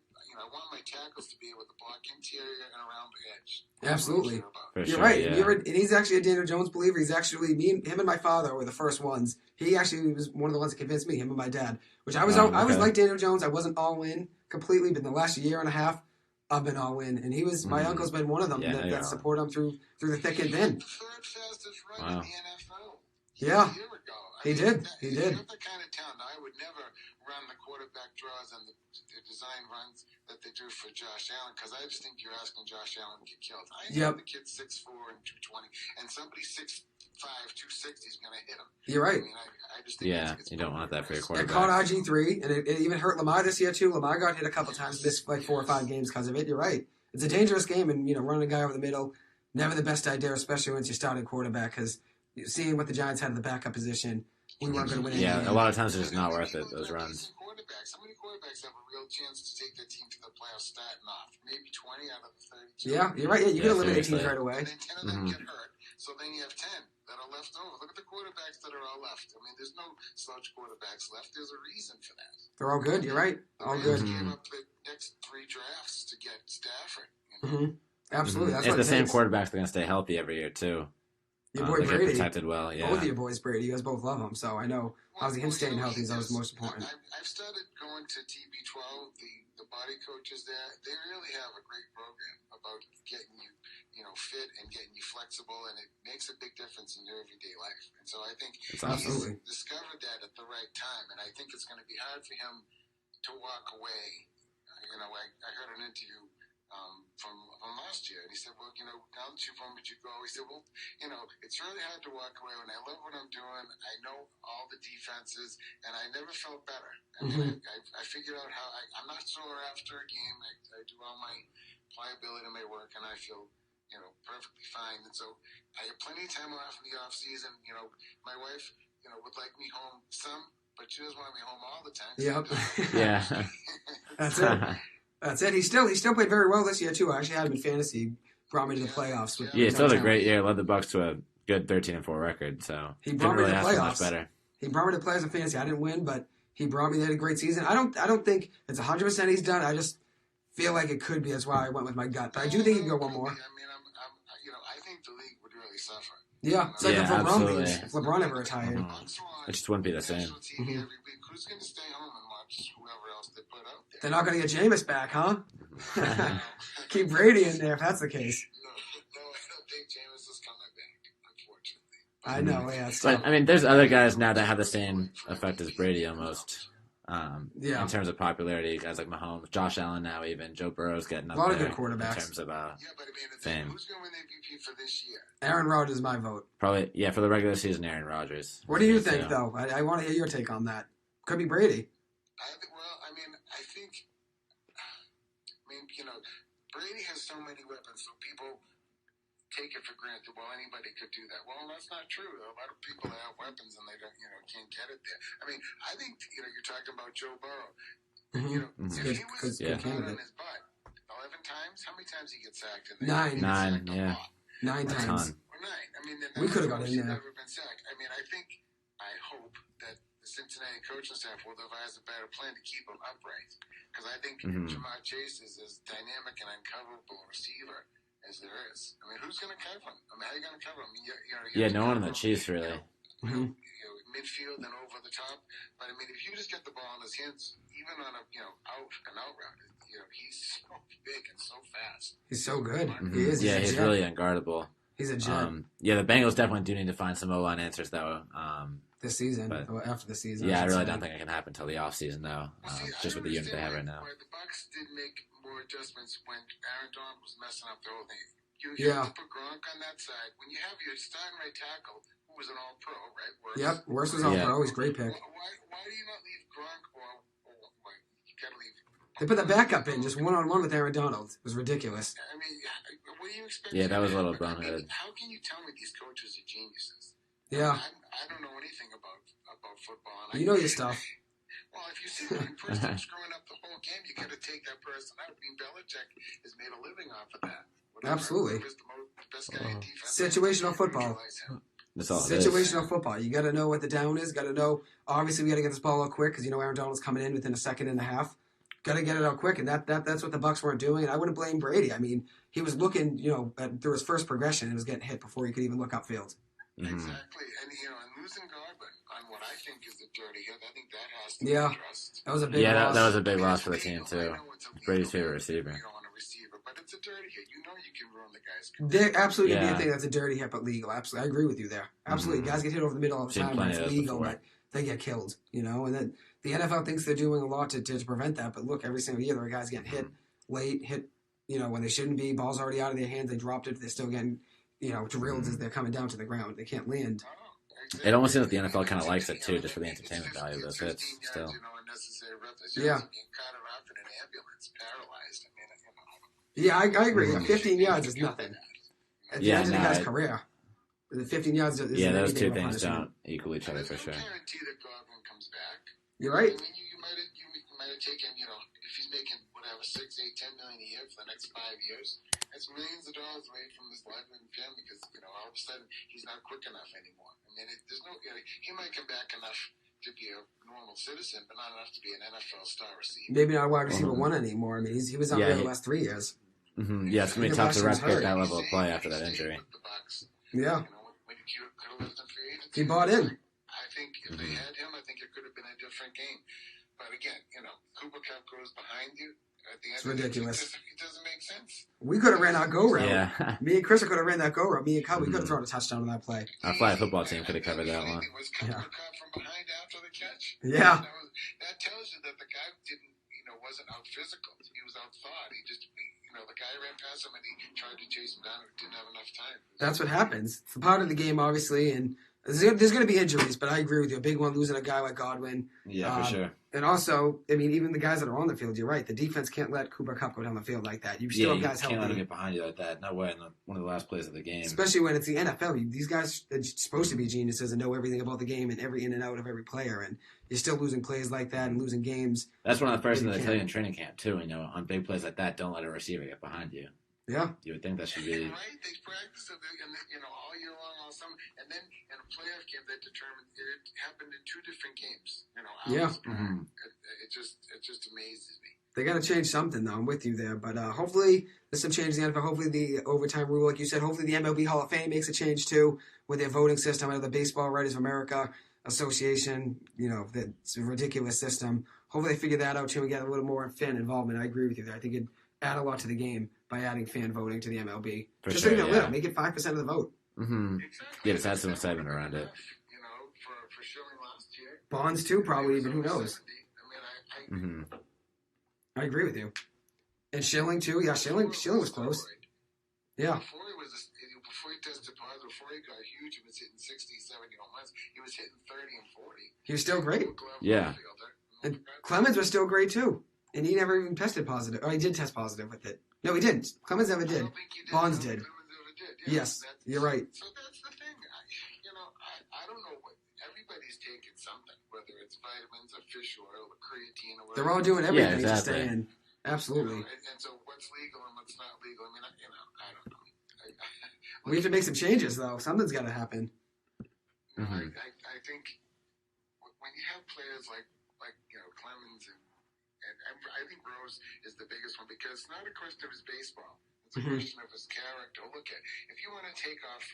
want my tackles to be able to block interior and around the edge. Absolutely, you're right. Yeah. And he's actually a Daniel Jones believer. He's actually him and my father were the first ones. He actually was one of the ones that convinced me. Him and my dad, which I was like Daniel Jones. I wasn't all in completely, but in the last year and a half, I've been all in. And he was my uncle's been one of them that support him through the thick and thin. The third fastest run in the NFL. Yeah. A year ago. He did. You're the kind of town. I would never run the quarterback draws and the design runs that they do for Josh Allen because I just think you're asking Josh Allen to get killed. I know the kid's 6'4" and 220, and somebody 6'5", 260 is going to hit him. You're right. I mean, I just think it's you don't want that for your quarterback. It caught RG3, and it even hurt Lamar this year too. Lamar got hit a couple times, missed like 4 or 5 games because of it. You're right. It's a dangerous game, and running a guy over the middle, never the best idea, especially once you're starting quarterback because seeing what the Giants had in the backup position. We weren't going to win. Yeah, a lot of times it's just not worth it, those runs. How many quarterbacks have a real chance to take their team to the playoffs starting off? Maybe 20 out of the 32. Yeah, you're right. Yeah, you can eliminate teams right away. And then 10 of them get hurt. So then you have 10 that are left over. Look at the quarterbacks that are all left. I mean, there's no slouch quarterbacks left. There's a reason for that. They're all good. You're right. All good. Gave up the next 3 drafts to get Stafford. Absolutely. That's it's what the same quarterbacks that are going to stay healthy every year, too. Your boy Brady. Protected well, yeah. Both of your boys, Brady. You guys both love him, so I know obviously him staying healthy is always most important. I've started going to TB12, the body coaches there. They really have a great program about getting you, fit and getting you flexible, and it makes a big difference in your everyday life. And so I think he's discovered that at the right time, and I think it's going to be hard for him to walk away. I heard an interview from last year, and he said, well, now that you've won, would you go? He said, well, it's really hard to walk away when I love what I'm doing. I know all the defenses, and I never felt better. I mean, I figured out how I'm not sore after a game. I do all my pliability in my work, and I feel perfectly fine. And so I have plenty of time off in the off season. My wife would like me home some, but she doesn't want me home all the time. Yep. Yeah. That's it. That's it. He still played very well this year too. I actually had him in fantasy. brought me to the playoffs. With Yeah, no still had a talent. great year. Led the Bucks to a good 13-4 record. So He didn't brought me really to the ask for much playoffs. better. He brought me to the playoffs in fantasy. I didn't win, but he brought me there. Had a great season. I don't think it's 100% he's done. I just feel like it could be. That's why I went with my gut. But I do think he can go one more. I mean, I think the league would really suffer. Yeah, it's like Yeah, if LeBron absolutely. leaves. If LeBron ever retired. It just wouldn't be the same. National TV every week. Who's going to stay home and watch whoever else they put out there? They're not going to get Jameis back, huh? Keep Brady in there if that's the case. No, I don't think Jameis is coming back, unfortunately. I know, yeah. It's But tough. I mean, there's other guys now that have the same effect as Brady almost. Yeah. In terms of popularity, guys like Mahomes, Josh Allen now, even Joe Burrow's getting up A lot of there good quarterbacks. in terms of Yeah, but I mean, fame. who's going to win the MVP for this year? Aaron Rodgers is my vote. Probably, yeah, for the regular season, Aaron Rodgers. What do you So, think, though? I want to hear your take on that. Could be Brady. Brady has so many weapons, so people take it for granted. Well, anybody could do that. Well, that's not true. A lot of people have weapons and they don't, can't get it there. I mean, I think, you're talking about Joe Burrow. If he was Good out on candidate. his butt 11 times, how many times he get sacked? In there? Nine. Nine, yeah. 9 A times. ton. Or 9. I mean, We could have got in there. Never been sacked. I mean, I hope that the Cincinnati coaching staff will devise a better plan to keep him upright. Because I think Jamar Chase is as dynamic and uncoverable a receiver as there is. I mean, who's going to cover him? I mean, how are you going to cover him? Yeah, no one on the Chiefs, really. Midfield and over the top. But I mean, if you just get the ball in his hands, even on a out and out route, he's so big and so fast. He's so good. Mhm. He is. Yeah, He's he's a jet. really unguardable. He's a jet Yeah, the Bengals definitely do need to find some O-line answers, though. this season, but- or after the season. Yeah, I should really say. don't think it can happen until the offseason, though, Well, see, I just with the unit they have right understand now. why the Bucks did make more adjustments when Aaron Donald was messing up the whole thing. You Yeah. have to put Gronk on that side. When you have your starting right tackle, who was an all-pro, right? Yep, Worst was all Yeah. pro. He's a great pick. Why do you not leave Gronk or you got to leave? They put the backup in just one-on-one with Aaron Donald. It was ridiculous. I mean, what do you expect? Yeah, that was a little I mean, boneheaded. how can you tell me these coaches are geniuses? Yeah, I don't know anything about football. And you know your stuff. Well, if you see one person screwing up the whole game, you got to take that person out. I mean, Belichick has made a living off of that. Absolutely. Whoever's the best guy in defense. Situational football. Utilize him. That's all it is. Situational football. You got to know what the down is. Got to know. Obviously, we got to get this ball out quick because Aaron Donald's coming in within a second and a half. Got to get it out quick, and that's what the Bucks weren't doing. And I wouldn't blame Brady. I mean, he was looking, through his first progression, and was getting hit before he could even look upfield. Mhm. Exactly. And losing Godwin on what I think is a dirty hit, I think that has to be Yeah. addressed. That was a big Yeah, loss. that was a big I mean, loss it's for the team, legal. I too. know it's illegal, Brady's favorite receiver. On a receiver, but it's a dirty hit. You can ruin the guy's career. There absolutely be Yeah. a thing that's a dirty hit but legal. Absolutely, I agree with you there. Absolutely, Mhm. guys get hit over the middle all the Seen time, but plenty it's of those legal. before. But they get killed, And then the NFL thinks they're doing a lot to prevent that. But look, every single year there are guys getting hit late, when they shouldn't be. Ball's already out of their hands. They dropped it. They're still getting drilled as they're coming down to the ground. They can't land. It almost seems like the NFL kind of likes it, too, just for the entertainment value of those hits, still. Unnecessary reps. Yeah. Being carted off in an ambulance, paralyzed. I mean, Yeah, I agree. 15 yards is nothing. At the Yeah, end of the no, guy's it- career, the 15 yards is Yeah, those two anything but things punishment. don't equal each other for sure. There's no guarantee that Godwin comes back. You're right. I mean, you might have taken, if he's making whatever 6, 8, 10 million a year for the next 5 years, that's millions of dollars away from his life and family because all of a sudden he's not quick enough anymore. I mean, there's no he might come back enough to be a normal citizen, but not enough to be an NFL star receiver. Maybe not wide receiver one anymore. I mean, he was on Yeah, there the he- last 3 years. Mm-hmm. Yeah, it's going to be The tough last to one's replicate hurt. that level of play after that injury. With the Bucks, Yeah. when he could have left him free agency. He bought in. I think if they had him, I think it could have been a different game. But again, Cooper Cup goes behind you. At the end It's of ridiculous. It doesn't make sense. We could have ran our go route. Yeah. Me and Chris could have ran that go route. Me and Kyle, we could have thrown a touchdown on that play. Our flag football team could have covered that one. Was Cooper Yeah. Cup from behind after the catch? Yeah. That tells you that the guy wasn't out physical. He was out thought. He just, the guy ran past him and he tried to chase him down and didn't have enough time. That's what happens. It's a part of the game, obviously, and there's going to be injuries, but I agree with you. A big one, losing a guy like Godwin. Yeah, for sure. And also, I mean, even the guys that are on the field, you're right. The defense can't let Cooper Cup go down the field like that. You still Yeah, have you guys can't let him healthy. get behind you like that. No way in one of the last plays of the game. Especially when it's the NFL. These guys are supposed to be geniuses and know everything about the game and every in and out of every player. And you're still losing plays like that and losing games. That's one of the first You things they can't. tell you in training camp, too. On big plays like that, don't let a receiver get behind you. Yeah. You would think that should be. Right? They practice it, all year long, all summer, and then in a playoff game that determined it happened in 2 different games. Yeah. Mm-hmm. It just amazes me. They got to change something, though. I'm with you there. But hopefully there's some changes in the NFL. Hopefully the overtime rule, like you said, hopefully the MLB Hall of Fame makes a change, too, with their voting system. I know the Baseball Writers of America Association, it's a ridiculous system. Hopefully they figure that out, too, and get a little more fan involvement. I agree with you there. I think it'd add a lot to the game by adding fan voting to the MLB. Just sure, make it little. Make it 5% of the vote. Mm-hmm. Exactly. Yeah, just add some excitement around it. For Schilling last year. Bonds, too, probably even. Who knows? I Mm-hmm. I agree with you. And Schilling, too. Yeah, Schilling was close. Yeah. Before he tested positive, before he got huge, he was hitting 60, 70 home runs. He was hitting 30 and 40. He was still great. Yeah. And Clemens was still great, too. And he never even tested positive. Oh, he did test positive with it. No, he didn't. Clemens never did. Bonds did. Yes, you're right. So that's the thing. I don't know what everybody's taking something, whether it's vitamins, or fish oil, or creatine, or whatever. They're all doing everything Yeah, to exactly. stay in. Absolutely. And so what's legal and what's not legal? I don't know. We have to make some changes, though. Something's got to happen. Mm-hmm. I think when you have players like Clemens and I think Rose is the biggest one because it's not a question of his baseball. It's a question of his character. Look at if you want to take off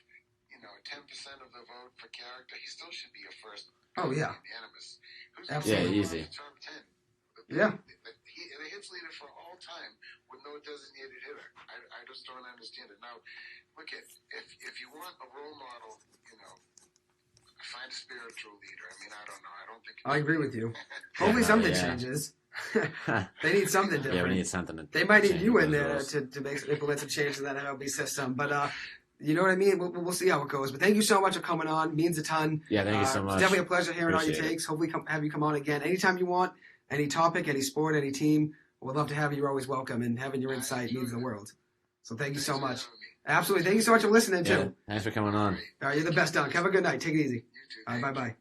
10% of the vote for character, he still should be a first. Oh, yeah. Unanimous. Absolutely. Yeah, easy. Top 10. Yeah. The hits leader for all time with no designated hitter. I just don't understand it. Now, look at if you want a role model, find a spiritual leader. I don't know. I don't think. I agree with you. Hopefully something Yeah. changes. They need something different. Yeah, we need something to. They might need change you in those there rules. to implement some changes in that MLB system. But you know what I mean? We'll see how it goes. But thank you so much for coming on. It means a ton. Yeah, thank you so much. It's definitely a pleasure hearing all your Appreciate it. takes. Hopefully have you come on again anytime you want. Any topic, any sport, any team. We'd love to have you. You're always welcome. And having your insight means the world. So thank you so much. Absolutely. Thank you so much for listening, too. Yeah, thanks for coming on. All right, you're the best, Dunk. Have a good night. Take it easy. You too. All right, bye-bye.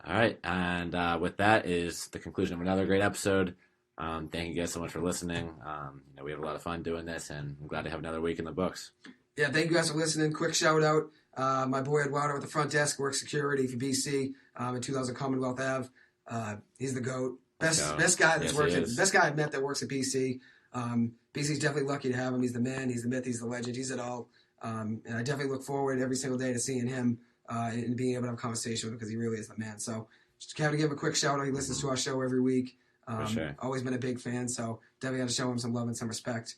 All right, and with that is the conclusion of another great episode. Thank you guys so much for listening. We have a lot of fun doing this, and I'm glad to have another week in the books. Yeah, thank you guys for listening. Quick shout out. My boy Eduardo at the front desk works security for BC in 2000 Commonwealth Ave. He's the GOAT. Best guy that's Yes, worked he at, is. best guy I've met that works at BC. BC's definitely lucky to have him. He's the man, he's the myth, he's the legend, he's it all. And I definitely look forward every single day to seeing him and being able to have a conversation with him because he really is the man. So just have to give him a quick shout out. He listens to our show every week. For sure. Always been a big fan, so definitely got to show him some love and some respect.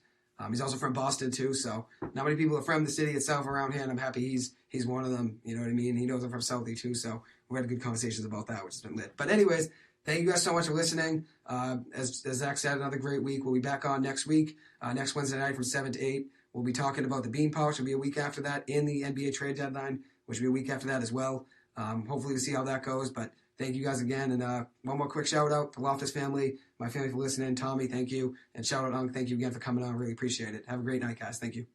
He's also from Boston too, so not many people are from the city itself around here, and I'm happy he's one of them. You know what I mean? He knows I'm from Southie too, so we had good conversations about that, which has been lit. But anyways, thank you guys so much for listening. As Zach said, another great week. We'll be back on next week, next Wednesday night from 7 to 8. We'll be talking about the Bean Pouch. It'll be a week after that, in the NBA trade deadline, which will be a week after that as well. Hopefully we'll see how that goes, but thank you guys again. And one more quick shout out to Loftus family, my family for listening. Tommy, thank you. And shout out Unk, thank you again for coming on. Really appreciate it. Have a great night, guys. Thank you.